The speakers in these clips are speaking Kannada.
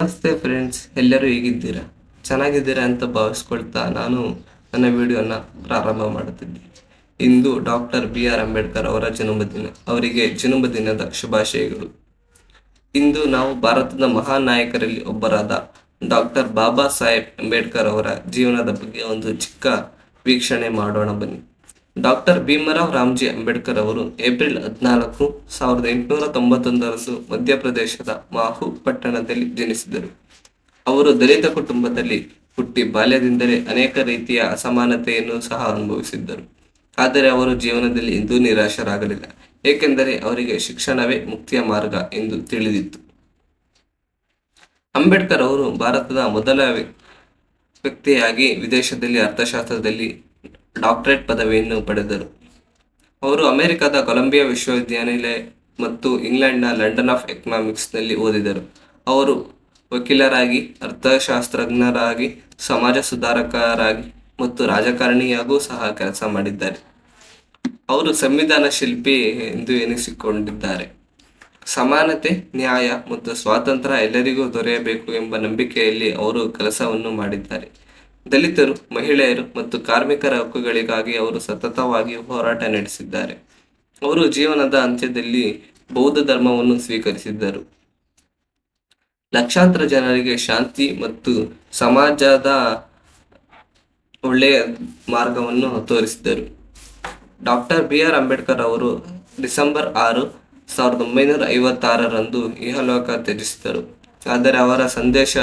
ನಮಸ್ತೆ ಫ್ರೆಂಡ್ಸ್, ಎಲ್ಲರೂ ಹೇಗಿದ್ದೀರಾ? ಚೆನ್ನಾಗಿದ್ದೀರಾ ಅಂತ ಭಾವಿಸ್ಕೊಳ್ತಾ ನಾನು ನನ್ನ ವಿಡಿಯೋನ ಪ್ರಾರಂಭ ಮಾಡುತ್ತಿದ್ದೆ. ಇಂದು ಡಾಕ್ಟರ್ BR ಅಂಬೇಡ್ಕರ್ ಅವರ ಜನ್ಮದಿನ. ಅವರಿಗೆ ಜನ್ಮದಿನದ ಶುಭಾಶಯಗಳು. ಇಂದು ನಾವು ಭಾರತದ ಮಹಾನ್ ನಾಯಕರಲ್ಲಿ ಒಬ್ಬರಾದ ಡಾಕ್ಟರ್ ಬಾಬಾ ಸಾಹೇಬ್ ಅಂಬೇಡ್ಕರ್ ಅವರ ಜೀವನದ ಬಗ್ಗೆ ಒಂದು ಚಿಕ್ಕ ವೀಕ್ಷಣೆ ಮಾಡೋಣ ಬನ್ನಿ. ಡಾಕ್ಟರ್ ಭೀಮರಾವ್ ರಾಮ್ಜಿ ಅಂಬೇಡ್ಕರ್ ಅವರು ಏಪ್ರಿಲ್ 14, 1891ರಂದು ಮಧ್ಯಪ್ರದೇಶದ ಮಾಹು ಪಟ್ಟಣದಲ್ಲಿ ಜನಿಸಿದರು. ಅವರು ದಲಿತ ಕುಟುಂಬದಲ್ಲಿ ಹುಟ್ಟಿ ಬಾಲ್ಯದಿಂದಲೇ ಅನೇಕ ರೀತಿಯ ಅಸಮಾನತೆಯನ್ನು ಸಹ ಅನುಭವಿಸಿದ್ದರು. ಆದರೆ ಅವರು ಜೀವನದಲ್ಲಿ ಎಂದೂ ನಿರಾಶರಾಗಲಿಲ್ಲ, ಏಕೆಂದರೆ ಅವರಿಗೆ ಶಿಕ್ಷಣವೇ ಮುಕ್ತಿಯ ಮಾರ್ಗ ಎಂದು ತಿಳಿದಿತ್ತು. ಅಂಬೇಡ್ಕರ್ ಅವರು ಭಾರತದ ಮೊದಲ ವ್ಯಕ್ತಿಯಾಗಿ ವಿದೇಶದಲ್ಲಿ ಅರ್ಥಶಾಸ್ತ್ರದಲ್ಲಿ ಡಾಕ್ಟರೇಟ್ ಪದವಿಯನ್ನು ಪಡೆದರು. ಅವರು ಅಮೆರಿಕದ ಕೊಲಂಬಿಯಾ ವಿಶ್ವವಿದ್ಯಾನಿಲಯ ಮತ್ತು ಇಂಗ್ಲೆಂಡ್ನ ಲಂಡನ್ ಆಫ್ ಎಕನಾಮಿಕ್ಸ್ನಲ್ಲಿ ಓದಿದರು. ಅವರು ವಕೀಲರಾಗಿ, ಅರ್ಥಶಾಸ್ತ್ರಜ್ಞರಾಗಿ, ಸಮಾಜ ಸುಧಾರಕರಾಗಿ ಮತ್ತು ರಾಜಕಾರಣಿಯಾಗೂ ಸಹ ಕೆಲಸ ಮಾಡಿದ್ದಾರೆ. ಅವರು ಸಂವಿಧಾನ ಶಿಲ್ಪಿ ಎಂದು ಎನಿಸಿಕೊಂಡಿದ್ದಾರೆ. ಸಮಾನತೆ, ನ್ಯಾಯ ಮತ್ತು ಸ್ವಾತಂತ್ರ್ಯ ಎಲ್ಲರಿಗೂ ದೊರೆಯಬೇಕು ಎಂಬ ನಂಬಿಕೆಯಲ್ಲಿ ಅವರು ಕೆಲಸವನ್ನು ಮಾಡಿದ್ದಾರೆ. ದಲಿತರು, ಮಹಿಳೆಯರು ಮತ್ತು ಕಾರ್ಮಿಕರ ಹಕ್ಕುಗಳಿಗಾಗಿ ಅವರು ಸತತವಾಗಿ ಹೋರಾಟ ನಡೆಸಿದ್ದಾರೆ. ಅವರು ಜೀವನದ ಅಂತ್ಯದಲ್ಲಿ ಬೌದ್ಧ ಧರ್ಮವನ್ನು ಸ್ವೀಕರಿಸಿದ್ದರು. ಲಕ್ಷಾಂತರ ಜನರಿಗೆ ಶಾಂತಿ ಮತ್ತು ಸಮಾಜದ ಒಳ್ಳೆಯ ಮಾರ್ಗವನ್ನು ತೋರಿಸಿದರು. ಡಾಕ್ಟರ್ BR ಅಂಬೇಡ್ಕರ್ ಅವರು ಡಿಸೆಂಬರ್ 6, 1956ರಂದು ಇಹಲೋಕ ತ್ಯಜಿಸಿದರು. ಆದರೆ ಅವರ ಸಂದೇಶ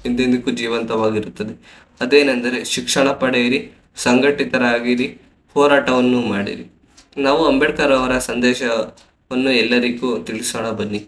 ಎಂದೆಂದಿಗೂ ಜೀವಂತವಾಗಿರುತ್ತದೆ. ಅದೇನೆಂದರೆ, ಶಿಕ್ಷಣ ಪಡೆಯಿರಿ, ಸಂಘಟಿತರಾಗಿರಿ, ಹೋರಾಟವನ್ನು ಮಾಡಿರಿ. ನಾವು ಅಂಬೇಡ್ಕರ್ ಅವರ ಸಂದೇಶವನ್ನು ಎಲ್ಲರಿಗೂ ತಿಳಿಸೋಣ ಬನ್ನಿ.